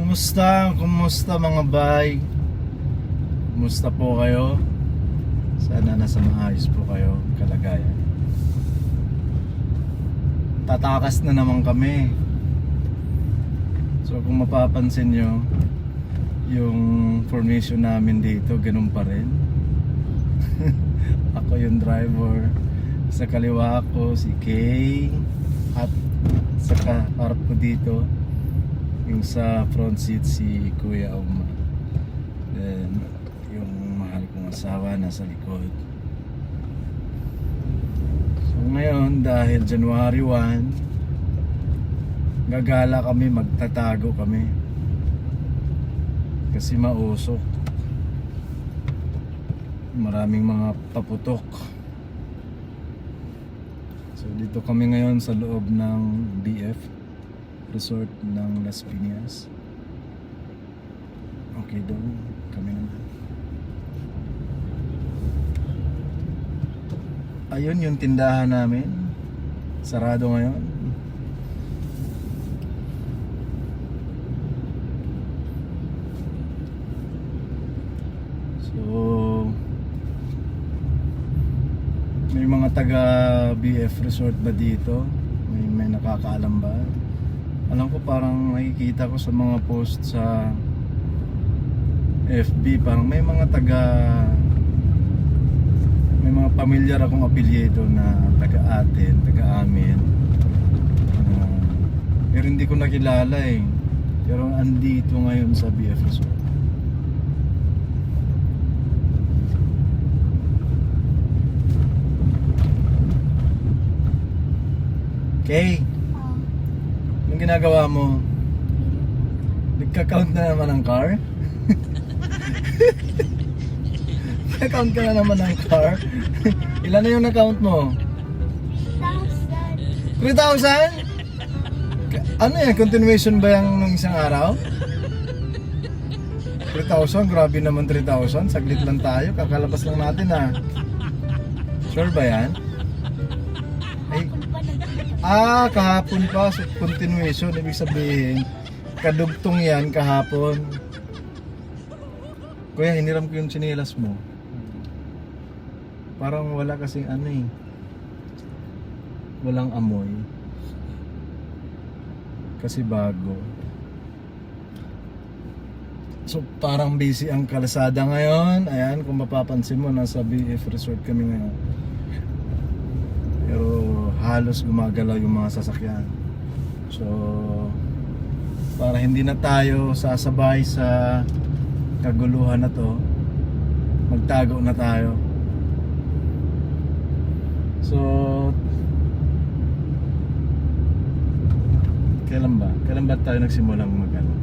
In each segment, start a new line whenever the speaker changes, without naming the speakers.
Kumusta mga bay? Kumusta po kayo? Sana nasa maayos po kayo kalagayan. Tatakas na naman kami. So kung mapapansin nyo, yung formation namin dito ganun pa rin. Ako yung driver, sa kaliwa ko si Kay, at sa harap ko dito yung sa front seat si Kuya Uma. Then yung mahal kong asawa nasa likod. So ngayon dahil January 1, gagala kami, magtatago kami kasi mausok, maraming mga paputok. So dito kami ngayon sa loob ng BF Resort ng Las Piñas. Okay daw, kami naman. Ayun yung tindahan namin, sarado ngayon. So may mga taga BF Resort ba dito? May nakakaalam ba? Alam ko parang nakikita ko sa mga post sa FB, parang may mga pamilyar akong apelyido na taga atin, taga amin. Pero hindi ko nakilala eh. Pero andito ngayon sa BF Resort. Okay. Anong ginagawa mo? Nagka-count na naman ng car? Nagka-count ka na naman ng car? Ilan na yung na-count mo? 3,000? Ano yan? Continuation ba yung nung isang araw? 3,000? Grabe naman 3,000. Saglit lang tayo. Kakalabas lang natin ah. Sure ba yan? Ay, kahapon pa. So, continuation. Ibig sabihin, kadugtong yan kahapon. Kuya, hiniram ko yung tsinelas mo. Parang wala kasing ano eh. Walang amoy. Kasi bago. So parang busy ang kalsada ngayon. Ayan, kung mapapansin mo, nasa BF Resort kami ngayon. Pero halos gumagalaw yung mga sasakyan. So para hindi na tayo sasabay sa kaguluhan na to, magtago na tayo. So kailan ba tayo nagsimulang magano?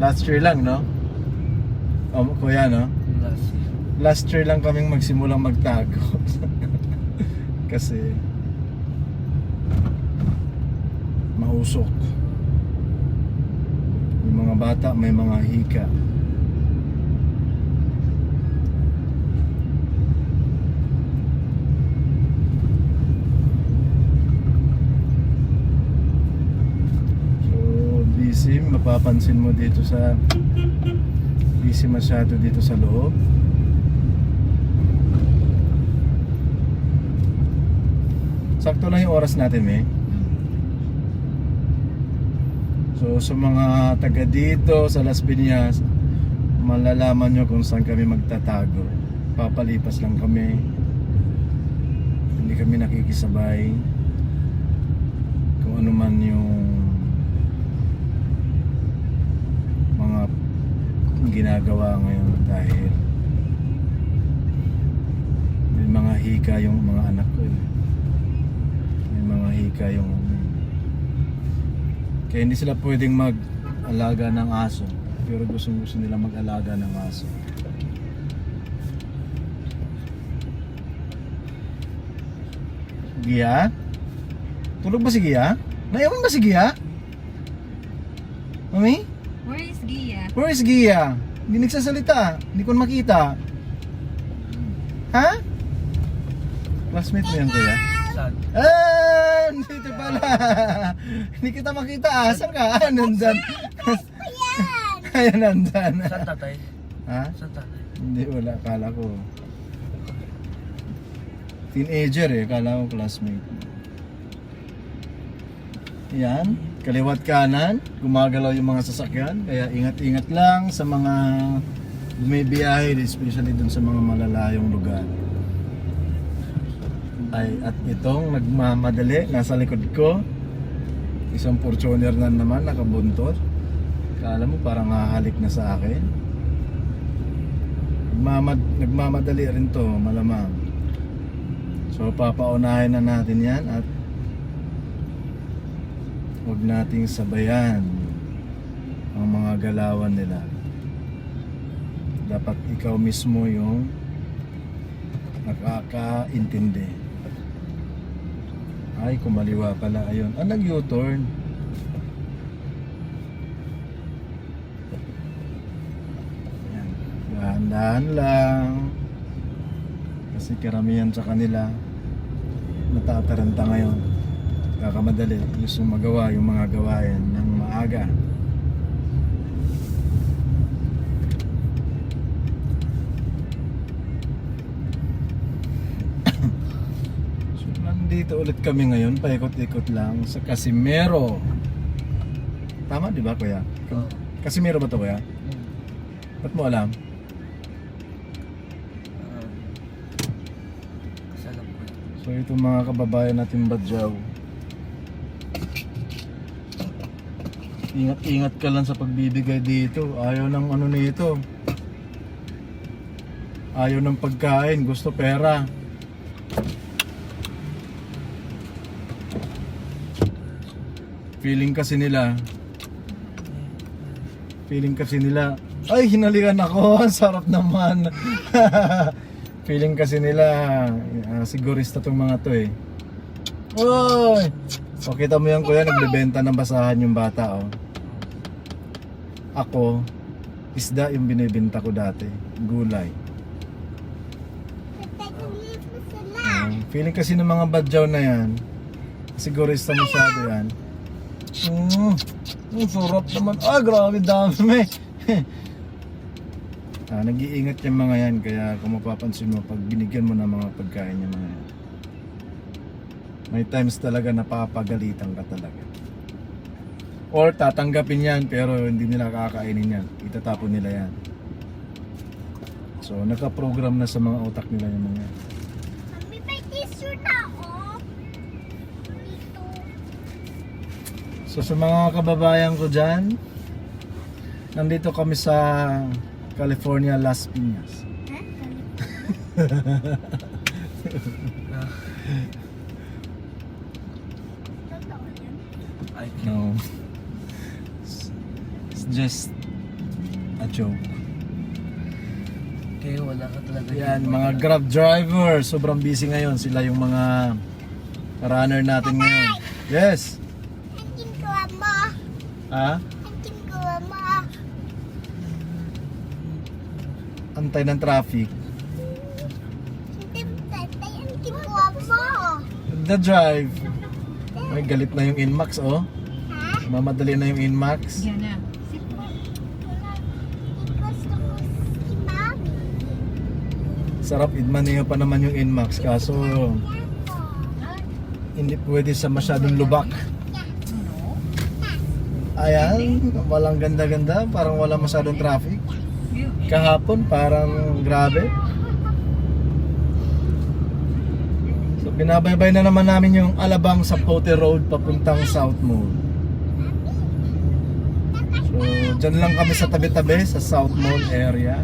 Last year lang, no? O kuya, no? Last year lang kaming magsimulang magtago. Kasi mausok. Yung mga bata may mga hika. Busy, mapapansin mo dito sa busy masyado dito sa loob. Sakto lang yung oras natin eh. So sa mga taga dito sa Las Piñas, malalaman nyo kung saan kami magtatago. Papalipas lang kami, hindi kami nakikisabay kung ano man yung ginagawa ngayon, dahil may mga hika yung mga anak ko eh. May mga hika yung kaya hindi sila pwedeng mag-alaga ng aso, pero gusto nila mag-alaga ng aso. Gia? Tulog ba si Gia? Naiwan ba si Gia? Mami?
Where is Gia?
Where is Gia? Hindi nagsasalita. Hindi ko makita. Ha? Classmate mo yan, kuya?
Saan?
Ah! Dito pala. Hindi kita makita. Asan ka? Ah, nandyan.
Yan!
Ayan, nandyan.
Saan tatay?
Ha?
Saan tatay?
Hindi, wala. Kala ko. Teenager eh. Kala ko classmate. Yan. Kaliwat kanan. Gumagalaw yung mga sasakyan. Kaya ingat-ingat lang sa mga bumibiyahe. Especially dun sa mga malalayong lugar. Ay, at itong nagmamadali. Nasa likod ko. Isang Fortuner na naman. Nakabuntot. Kala mo parang hahalik na sa akin. Nagmamadali rin to, malamang. So papaunahin na natin yan at huwag nating sabayan ang mga galawan nila. Dapat ikaw mismo yung nakakaintindi. Ay, kumaliwa pala. Ayun. Ah, nag-U-turn. Ayan. Dahan-dahan lang. Kasi karamihan sa kanila natataranta ngayon. Kakamadali. Gusto magawa yung mga gawain ng maaga. So, nandito ulit kami ngayon. Paikot-ikot lang sa Casimero. Tama, di ba, kuya?
Oo.
Casimero ba to, kuya? Ba't mo alam?
Kasalam ko.
So itong mga kababayan natin Badyaw, ingat-ingat ka lang sa pagbibigay dito. Ayaw ng ano nito. Ayaw ng pagkain, gusto pera. Feeling kasi nila, ay hinalikan ako, ang sarap naman. Feeling kasi nila, sigurista tong mga to eh. Oy! O kita mo yan kuya, nagbebenta ng basahan yung bata oh. Ako, isda yung binibenta ko dati, gulay.
Nagtagulit mo sila.
Feeling kasi ng mga badyaw na yan, sigurista masyado yan. Sarap naman. Ah, grabe dami. Nag-iingat yung mga yan, kaya kung mapapansin mo, pag binigyan mo ng mga pagkain yung mga yan, may times talaga napapagalitan ka talaga. Or tatanggapin yan pero hindi nila kakainin yan, itatapon nila yan. So naka-program na sa mga utak nila yung mga yan.
Mami, may tissue na oh. Dito.
So sa mga kababayan ko dyan, nandito kami sa California, Las Piñas.
Totoo yan.
Ay,
No. It's just a joke.
kaya wala ka talaga.
Yan, mga Grab driver, sobrang busy ngayon. Sila yung mga runner natin ngayon. Yes.
Antin ko mo.
Ha?
Antin ko mo.
Antay ng traffic.
Antin tatay, antin ko mo.
The drive. May galit na yung Inmax, oh.
Ha?
Mamadali na yung Inmax.
Yan na.
Gusto ko si Mami.
Sarap idmaneho pa naman yung Inmax. Kaso, hindi pwede sa masyadong lubak. Ayan, walang ganda-ganda. Parang wala masyadong traffic. Kahapon, parang grabe. So, binabaybay na naman namin yung Alabang Sapote Road papuntang South Mall. So, dyan lang kami sa tabi-tabi sa South Mall area.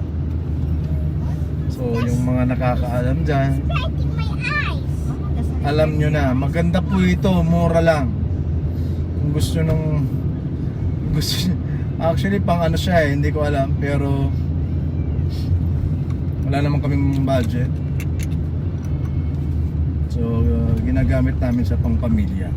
So, yung mga nakakaalam dyan,
Lighting my eyes.
alam nyo na, maganda po ito, mura lang. Kung gusto nung actually pang ano siya eh, hindi ko alam, pero wala naman kaming budget. So ginagamit namin sa pang pamilya.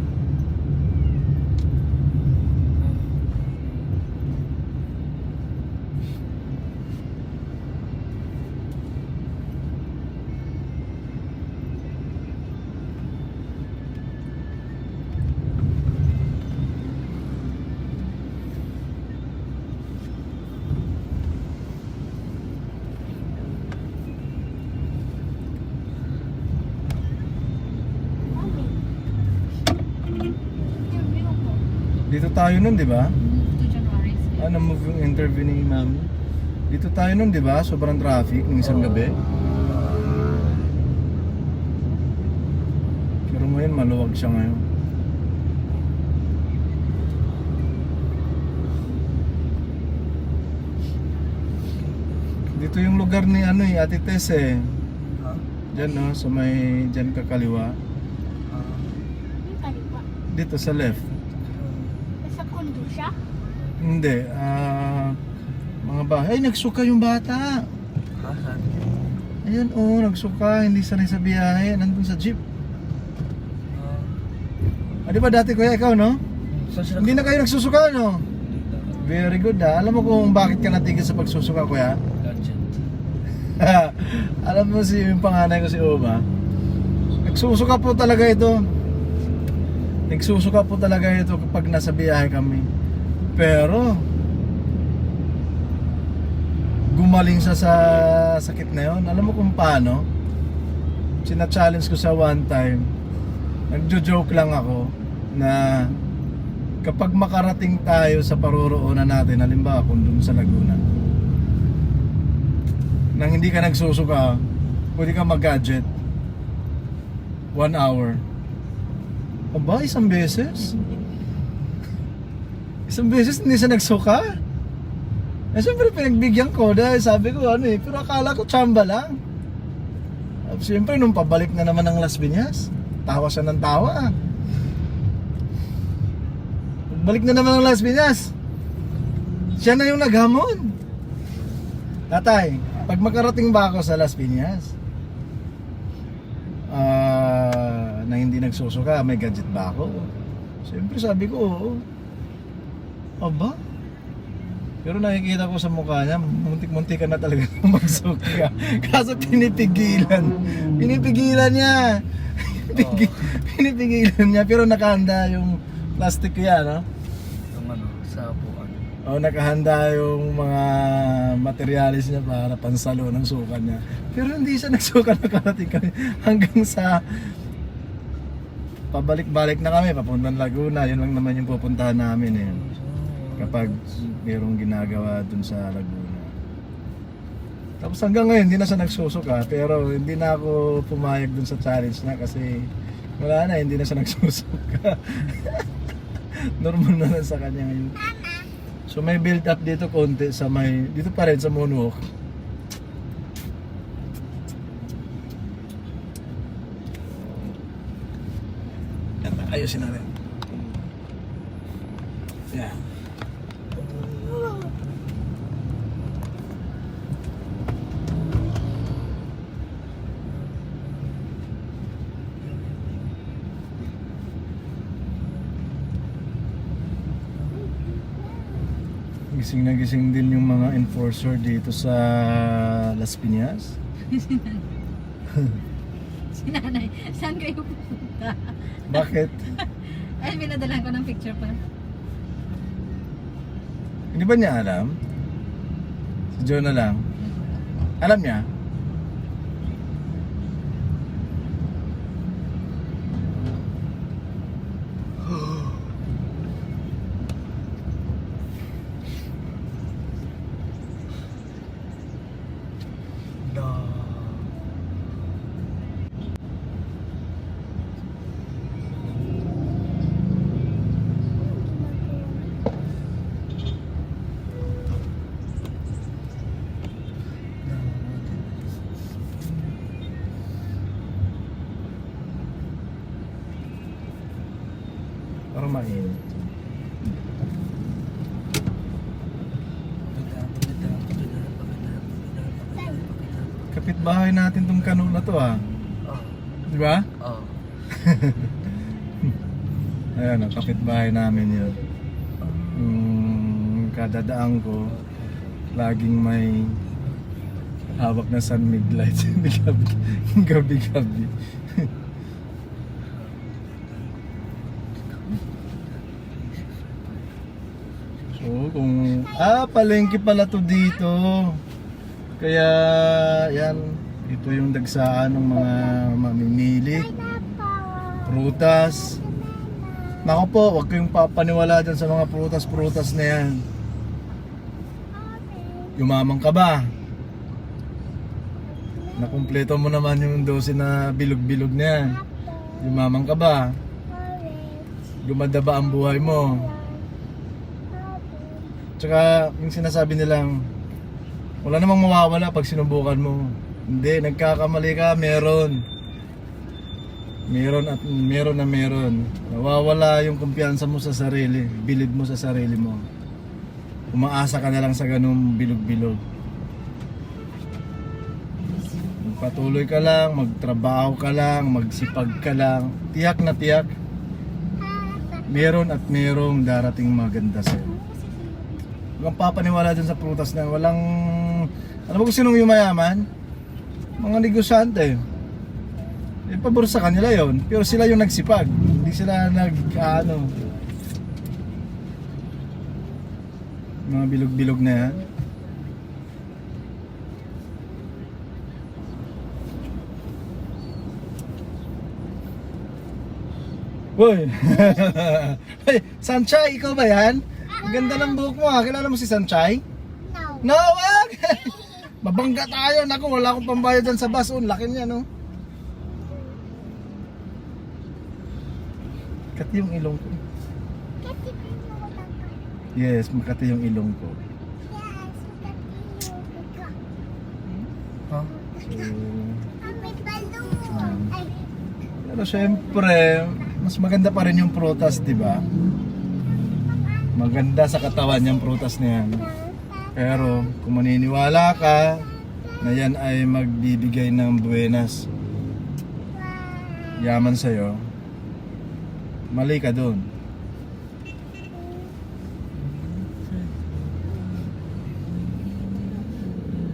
Dito tayo nun, di ba?
Move to January 6.
Na-move yung interview ni ma'am. Dito tayo nun, di ba? Sobrang traffic ng isang gabi. Pero ngayon, maluwag siya ngayon. Dito yung lugar ni ano eh, Ate Tess eh.
Ha?
Diyan no, sa may, diyan kakaliwa.
Yung kaliwa.
Dito sa left.
Nasa kondo siya.
Hindi, mga bahay. Ay, nagsuka yung bata.
Ha? Saan?
Ayun, oh, nagsuka. Hindi sanay sa biyahe. Nandun sa jeep. Di ba dati kuya ikaw, no?
Saan sila?
Hindi na kayo nagsusuka, no? Very good, ha? Alam mo kung bakit ka natigil sa pagsusuka, kuya?
Gadget.
Alam mo si yung panganay ko si Oma. Nagsusuka po talaga ito. Nagsusuka po talaga ito kapag nasa biyahe kami. Pero gumaling siya sa sakit na yun. Alam mo kung paano? Sina-challenge ko sa one time. Nagjo-joke lang ako na kapag makarating tayo sa paroroonan natin, halimbawa kung dun sa Laguna, nang hindi ka nagsusuka, pwede ka mag-gadget 1 hour. Aba, isang beses? Isang beses hindi siya nagsuka? Eh siyempre pinagbigyan ko dahil sabi ko ano eh, pero akala ko tsamba lang. Siyempre nung pabalik na naman ng Las Piñas, tawa siya ng tawa. Balik na naman ng Las Piñas, siya na yung naghamon. Tatay, pag makarating ba ako sa Las Piñas, na hindi nagsusuka, may gadget ba ako? Siyempre sabi ko, oo. Aba? Pero nakikita ko sa mukha niya, muntik-muntik ka na talaga magsuka. Kaso pinipigilan. Pinipigilan niya. Pinipigilan niya, pero nakahanda yung plastic yan, no?
Yung ano, sa upuan.
O nakahanda yung mga materialis niya para pansalo ng suka niya. Pero hindi siya nagsuka, nakarating kami hanggang sa pabalik-balik na kami, papuntang Laguna. Yun lang naman yung pupuntahan namin eh. Kapag mayroong ginagawa dun sa Laguna. Tapos hanggang ngayon, hindi na siya nagsusuka. Pero hindi na ako pumayag dun sa challenge na kasi wala na, hindi na siya nagsusuka. Normal na lang sa kanya ngayon. So may build up dito konti sa may, dito pa rin sa moonwalk. Ayusin natin. Yeah. Gising na gising din yung mga enforcer dito sa Las Piñas.
Si nanay, saan kayo pupunta?
Bakit?
Ay, pinadala ko ng picture pa.
Hindi ba niya alam? Si Jonah lang. Alam niya? Para mainit. Kapitbahay natin tong kano na to ah.
Oh.
Di ba?
Oh.
Ayan, ang kapitbahay namin yun. Kadadaan ko, laging may hawak na sun mid lights. Gabi-gabi. So, kung... palengke pala to dito. Kaya, yan. Ito yung dagsaan ng mga mamimili. Prutas. Nako po, huwag kayong papaniwala dyan sa mga prutas-prutas na yan. Yumamang ka ba? Nakumpleto mo naman yung 12 na bilog-bilog na yan. Yumamang ka ba? Gumanda ba ang buhay mo? Tsaka yung sinasabi nilang wala namang mawawala pag sinubukan mo. Hindi, nagkakamali ka, meron. Meron at meron na meron. Nawawala yung kumpiyansa mo sa sarili, bilib mo sa sarili mo. Umaasa ka na lang sa ganung bilog-bilog. Patuloy ka lang, magtrabaho ka lang, magsipag ka lang. Tiyak na tiyak. Meron at merong darating maganda sa'yo. Huwag kang papaniwala dyan sa prutas na walang... Alam mo kung sinong yumayaman? Mga negosyante. Eh, pabor sa kanila yon, pero sila yung nagsipag. Hindi sila mga bilog-bilog na yan. Uy! Hey, Sanchay, ikaw ba yan? Ang ganda ng buhok mo ha. Kilala mo si Sanchay?
No.
No, wag! Mabangga tayo. Naku, wala akong pambayad dyan sa bus. Laki niya, no? Makati yung ilong ko.
Kasi pinawala ka.
Yes, makati yung ilong ko.
Yes, kasi ka.
Ha?
So,
May balloon. Ay,
pero syempre, mas maganda pa rin yung prutas, di ba? Maganda sa katawan yung prutas na yan. Pero kung maniniwala ka na yan ay magbibigay ng buenas, yaman sa'yo, mali ka dun.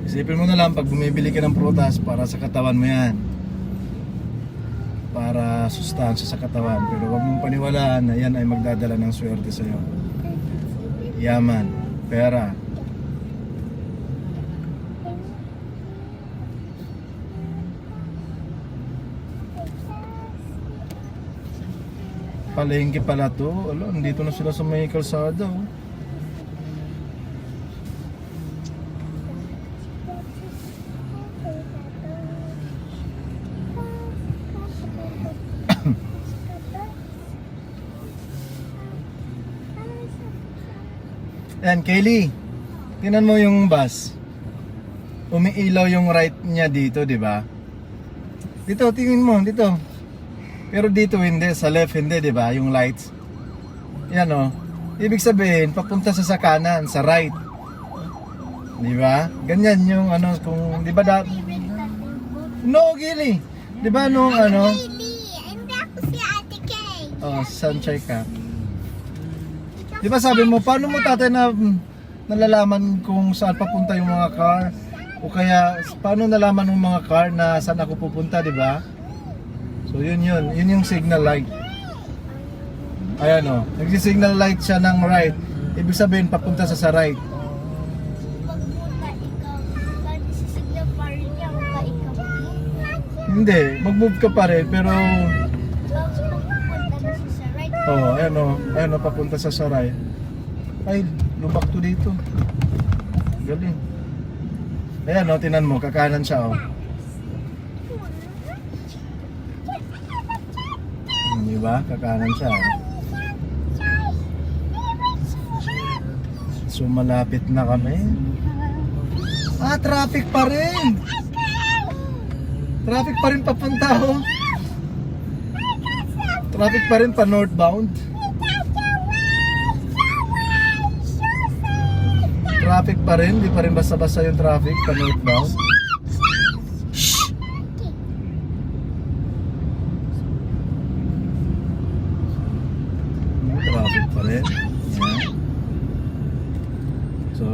Isipin mo na lang pag bumibili ka ng prutas para sa katawan mo yan, para sustansya sa katawan, pero huwag mong paniwalaan na yan ay magdadala ng swerte sa'yo. Yaman, pera. Palengke pala to. Ala, nandito na sila sa may kalsada, oh. Yan, Kaylee. Tingnan mo yung bus. Umiilaw yung right niya dito, di ba? Dito, tingin mo, dito. Pero dito hindi, sa left hindi, di ba? Yung lights. Yan, oh. Ibig sabihin, papunta sa kanan, sa right. Di ba? Ganyan yung ano, kung, di ba No, Gili. Di ba nung ano?
hindi ako si Ate Kay.
Oh, Sanchay ka. Di ba sabi mo, paano mo tatay na nalalaman kung saan papunta yung mga car? O kaya, paano nalaman ng mga car na saan ako pupunta, di ba? So yun yung signal light. Ayan o, nagsi-signal light siya ng right. Ibig sabihin, papunta sa right.
Magpunta ikaw. Kasi sisigla pa rin niya. Magka ikaw.
Hindi, mag-move ka pa rin, pero...
Magpunta na siya sa right.
Oh, ayan o, papunta sa right. Ay, lubak to dito. Galing. Ayan o, tinan mo, kakanan siya o. Di ba? Kakanan siya. So malapit na kami. Ah, traffic pa rin. Traffic pa rin papunta oh. Traffic pa rin pa northbound. Traffic pa rin, di pa rin basta-basta yung traffic pa northbound. Traffic pa rin. Yan. So,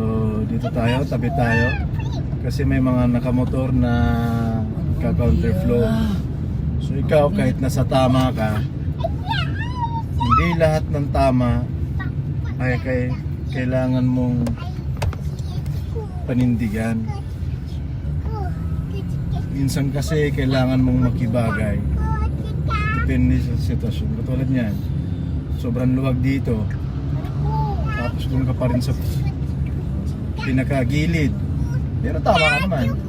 dito tayo, tabi tayo. Kasi may mga nakamotor na ka-counterflow. So, ikaw kahit nasa tama ka, hindi lahat ng tama ay kailangan mong panindigan. Minsan kasi kailangan mong makibagay. Depende sa sitwasyon. Katulad niyan. sobrang luwag dito. Tapos doon ka pa rin sa pinakagilid. Pero tama ka naman.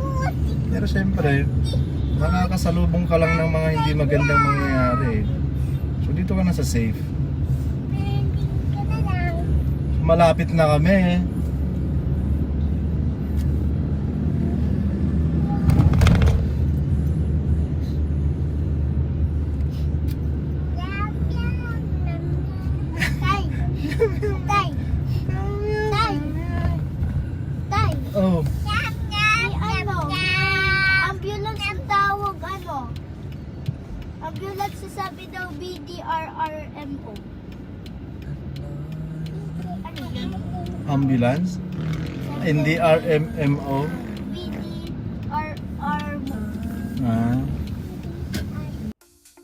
Pero syempre, makakasalubong ka lang ng mga hindi magandang mangyayari. So dito ka na sa safe. Malapit na kami.
Tay! Tay! Tay!
Oh,
May ambulance ang tawag, ambulance sasabi daw BDRRMO. Ano yan?
ambulance? Hindi RMMO?
BDRRMO.
Ah.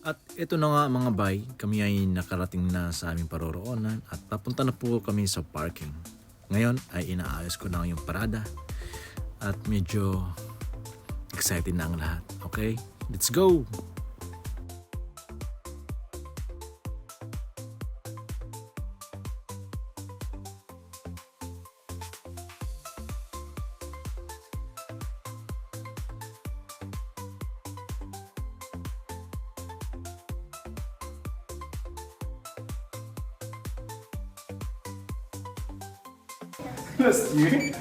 At ito na nga mga bay, kami ay nakarating na sa aming paroroonan at papunta na po kami sa parking. Ngayon ay inaayos ko na yung parada at medyo excited na ang lahat. Okay, let's go!
Last year?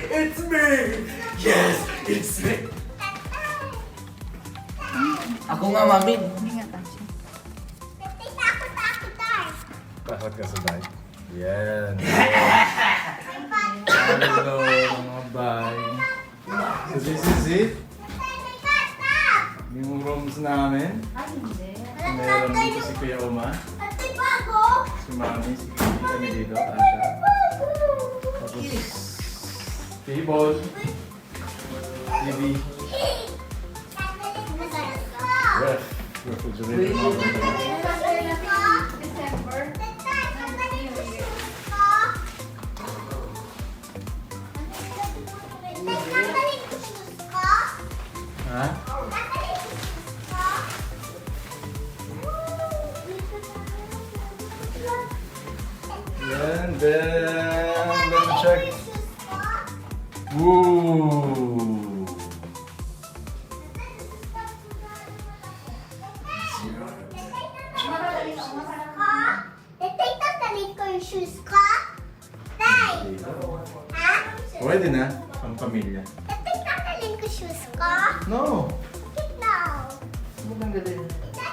It's me! Yes, it's me!
Ako nga, mami.
Hindi nga touch.
Takot ka sa bike. Yan. Hello, mga bay. So this is it. Yung rooms namin. Meron dito si Kuya Uma. Si Mami, si Kiki kami dito. Asha. Tapos table. TV. Ref. Refrigerator. Ha? Yan, then let me check. Woo!
Shoes ko? Tay! Ha?
Pwede na, pang pamilya.
Tatay, tatalin ko shoes ko?
No!
Bakit no?
Maganda din.
Tay,